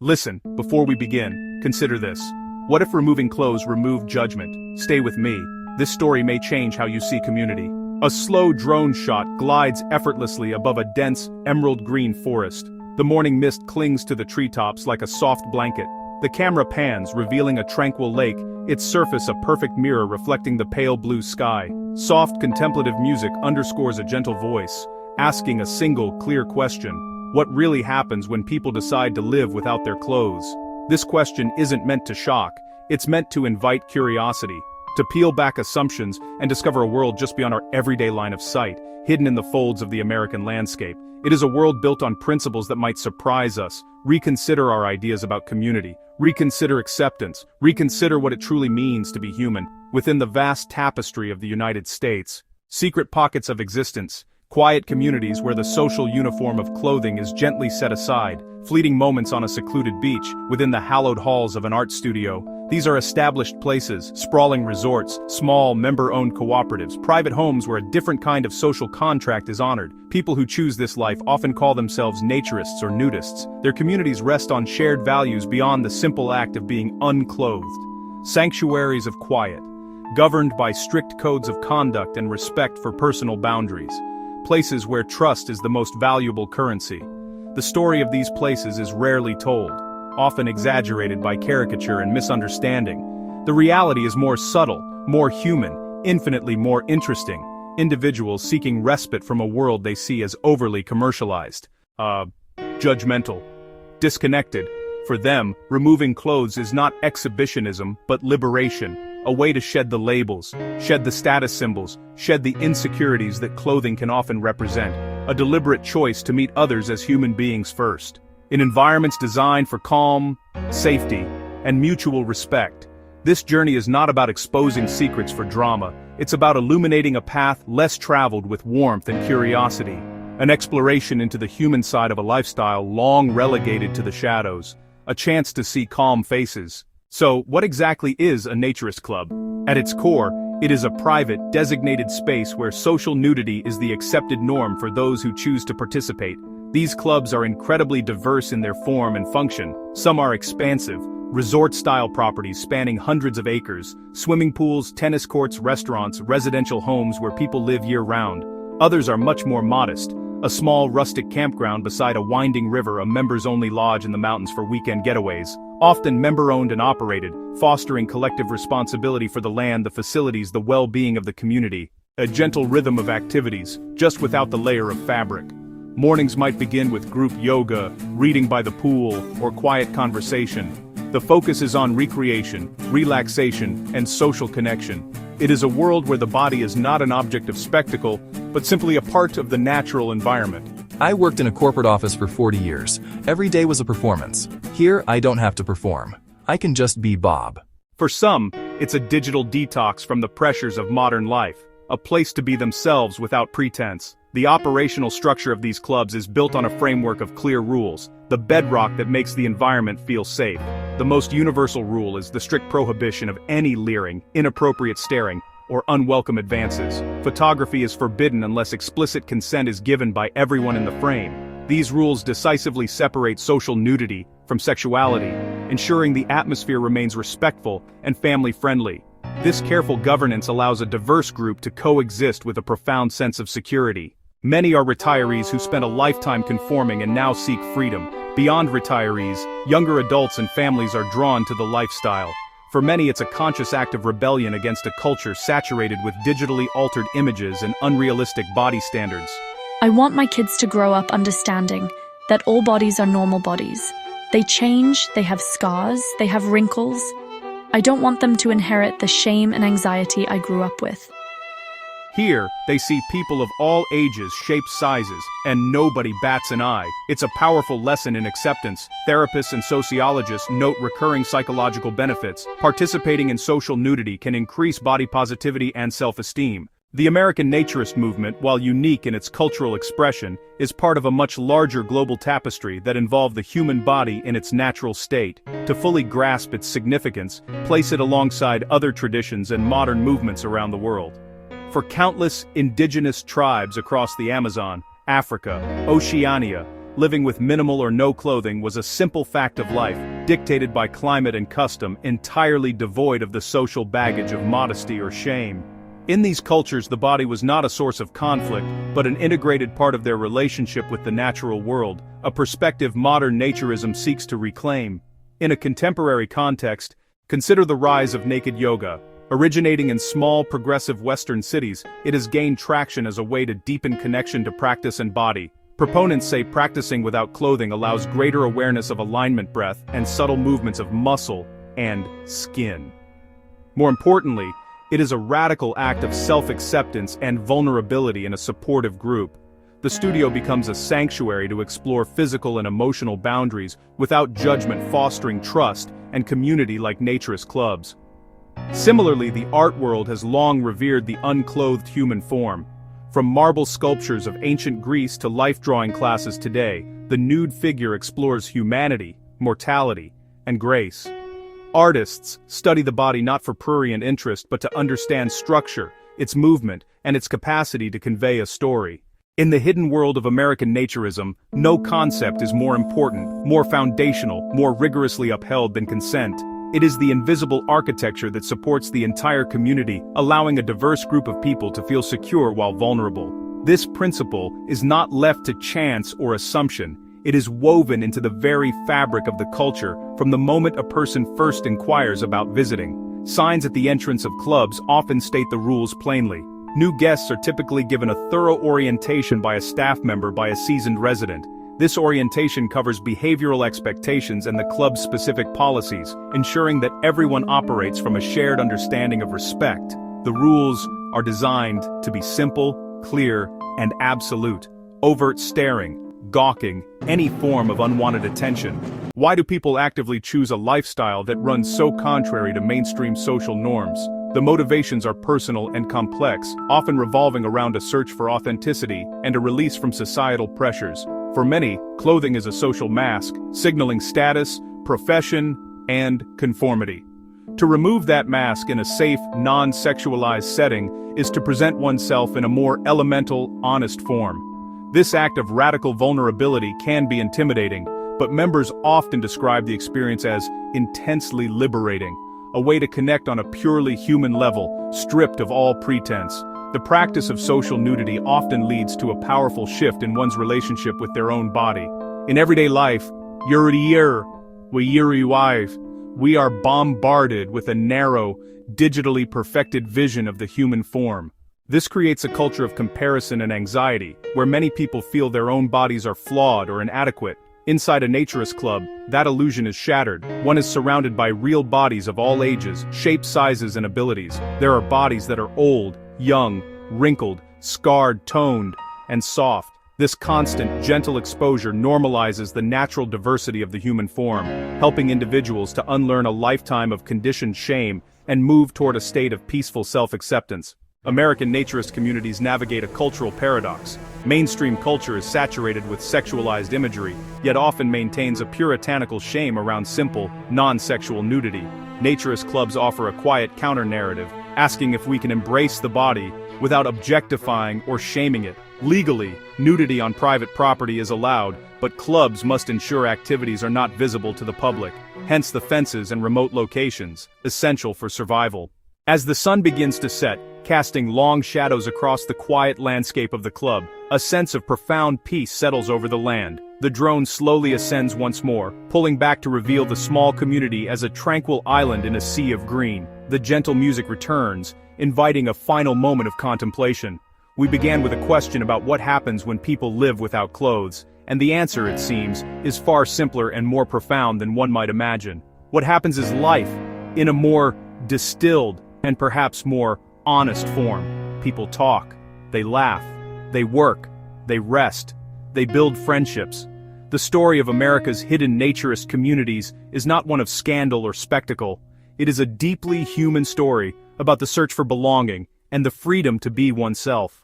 Listen, before we begin, consider this. What if removing clothes removed judgment? Stay with me. This story may change how you see community. A slow drone shot glides effortlessly above a dense, emerald-green forest. The morning mist clings to the treetops like a soft blanket. The camera pans, revealing a tranquil lake, its surface a perfect mirror reflecting the pale blue sky. Soft contemplative music underscores a gentle voice, asking a single, clear question. What really happens when people decide to live without their clothes? This question isn't meant to shock, it's meant to invite curiosity, to peel back assumptions and discover a world just beyond our everyday line of sight, hidden in the folds of the American landscape. It is a world built on principles that might surprise us, reconsider our ideas about community, reconsider acceptance, reconsider what it truly means to be human. Within the vast tapestry of the United States, secret pockets of existence, quiet communities where the social uniform of clothing is gently set aside, fleeting moments on a secluded beach, within the hallowed halls of an art studio. These are established places, sprawling resorts, small, member-owned cooperatives, private homes where a different kind of social contract is honored. People who choose this life often call themselves naturists or nudists. Their communities rest on shared values beyond the simple act of being unclothed. Sanctuaries of quiet, governed by strict codes of conduct and respect for personal boundaries. Places where trust is the most valuable currency. The story of these places is rarely told, often exaggerated by caricature and misunderstanding. The reality is more subtle, more human, infinitely more interesting. Individuals seeking respite from a world they see as overly commercialized, judgmental, disconnected. For them, removing clothes is not exhibitionism, but liberation. A way to shed the labels, shed the status symbols, shed the insecurities that clothing can often represent. A deliberate choice to meet others as human beings first. In environments designed for calm, safety, and mutual respect. This journey is not about exposing secrets for drama, it's about illuminating a path less traveled with warmth and curiosity. An exploration into the human side of a lifestyle long relegated to the shadows. A chance to see calm faces. So, what exactly is a naturist club? At its core, it is a private, designated space where social nudity is the accepted norm for those who choose to participate. These clubs are incredibly diverse in their form and function. Some are expansive, resort-style properties spanning hundreds of acres, swimming pools, tennis courts, restaurants, residential homes where people live year-round. Others are much more modest, a small rustic campground beside a winding river, a members-only lodge in the mountains for weekend getaways. Often member-owned and operated, fostering collective responsibility for the land, the facilities, the well-being of the community. A gentle rhythm of activities, just without the layer of fabric. Mornings might begin with group yoga, reading by the pool, or quiet conversation. The focus is on recreation, relaxation, and social connection. It is a world where the body is not an object of spectacle, but simply a part of the natural environment. I worked in a corporate office for 40 years. Every day was a performance. Here, I don't have to perform. I can just be Bob. For some, it's a digital detox from the pressures of modern life, a place to be themselves without pretense. The operational structure of these clubs is built on a framework of clear rules, the bedrock that makes the environment feel safe. The most universal rule is the strict prohibition of any leering, inappropriate staring, or unwelcome advances. Photography is forbidden unless explicit consent is given by everyone in the frame. These rules decisively separate social nudity from sexuality, ensuring the atmosphere remains respectful and family-friendly. This careful governance allows a diverse group to coexist with a profound sense of security. Many are retirees who spent a lifetime conforming and now seek freedom. Beyond retirees, younger adults and families are drawn to the lifestyle. For many, it's a conscious act of rebellion against a culture saturated with digitally altered images and unrealistic body standards. I want my kids to grow up understanding that all bodies are normal bodies. They change, they have scars, they have wrinkles. I don't want them to inherit the shame and anxiety I grew up with. Here, they see people of all ages, shapes, sizes, and nobody bats an eye. It's a powerful lesson in acceptance. Therapists and sociologists note recurring psychological benefits. Participating in social nudity can increase body positivity and self-esteem. The American naturist movement, while unique in its cultural expression, is part of a much larger global tapestry that involved the human body in its natural state. To fully grasp its significance, place it alongside other traditions and modern movements around the world. For countless indigenous tribes across the Amazon, Africa, Oceania, living with minimal or no clothing was a simple fact of life, dictated by climate and custom, entirely devoid of the social baggage of modesty or shame. In these cultures, the body was not a source of conflict, but an integrated part of their relationship with the natural world, a perspective modern naturism seeks to reclaim. In a contemporary context, consider the rise of naked yoga. Originating in small, progressive Western cities, it has gained traction as a way to deepen connection to practice and body. Proponents say practicing without clothing allows greater awareness of alignment, breath, and subtle movements of muscle and skin. More importantly, it is a radical act of self-acceptance and vulnerability in a supportive group. The studio becomes a sanctuary to explore physical and emotional boundaries without judgment, fostering trust and community like naturist clubs. Similarly, the art world has long revered the unclothed human form. From marble sculptures of ancient Greece to life-drawing classes today, the nude figure explores humanity, mortality, and grace. Artists study the body not for prurient interest but to understand structure, its movement, and its capacity to convey a story. In the hidden world of American naturism, no concept is more important, more foundational, more rigorously upheld than consent. It is the invisible architecture that supports the entire community, allowing a diverse group of people to feel secure while vulnerable. This principle is not left to chance or assumption. It is woven into the very fabric of the culture from the moment a person first inquires about visiting. Signs at the entrance of clubs often state the rules plainly. New guests are typically given a thorough orientation by a staff member by a seasoned resident. This orientation covers behavioral expectations and the club's specific policies, ensuring that everyone operates from a shared understanding of respect. The rules are designed to be simple, clear, and absolute. Overt staring, gawking, any form of unwanted attention. Why do people actively choose a lifestyle that runs so contrary to mainstream social norms? The motivations are personal and complex, often revolving around a search for authenticity and a release from societal pressures. For many, clothing is a social mask, signaling status, profession, and conformity. To remove that mask in a safe, non-sexualized setting is to present oneself in a more elemental, honest form. This act of radical vulnerability can be intimidating, but members often describe the experience as intensely liberating, a way to connect on a purely human level, stripped of all pretense. The practice of social nudity often leads to a powerful shift in one's relationship with their own body. In everyday life, we are bombarded with a narrow, digitally perfected vision of the human form. This creates a culture of comparison and anxiety, where many people feel their own bodies are flawed or inadequate. Inside a naturist club, that illusion is shattered. One is surrounded by real bodies of all ages, shapes, sizes, and abilities. There are bodies that are old, young, wrinkled, scarred, toned, and soft. This constant, gentle exposure normalizes the natural diversity of the human form, helping individuals to unlearn a lifetime of conditioned shame and move toward a state of peaceful self-acceptance. American naturist communities navigate a cultural paradox. Mainstream culture is saturated with sexualized imagery, yet often maintains a puritanical shame around simple, non-sexual nudity. Naturist clubs offer a quiet counter-narrative, asking if we can embrace the body without objectifying or shaming it. Legally, nudity on private property is allowed, but clubs must ensure activities are not visible to the public, hence the fences and remote locations, essential for survival. As the sun begins to set, casting long shadows across the quiet landscape of the club, a sense of profound peace settles over the land. The drone slowly ascends once more, pulling back to reveal the small community as a tranquil island in a sea of green. The gentle music returns, inviting a final moment of contemplation. We began with a question about what happens when people live without clothes, and the answer, it seems, is far simpler and more profound than one might imagine. What happens is life, in a more distilled and perhaps more honest form. People talk, they laugh, they work, they rest, they build friendships. The story of America's hidden naturist communities is not one of scandal or spectacle. It is a deeply human story about the search for belonging and the freedom to be oneself.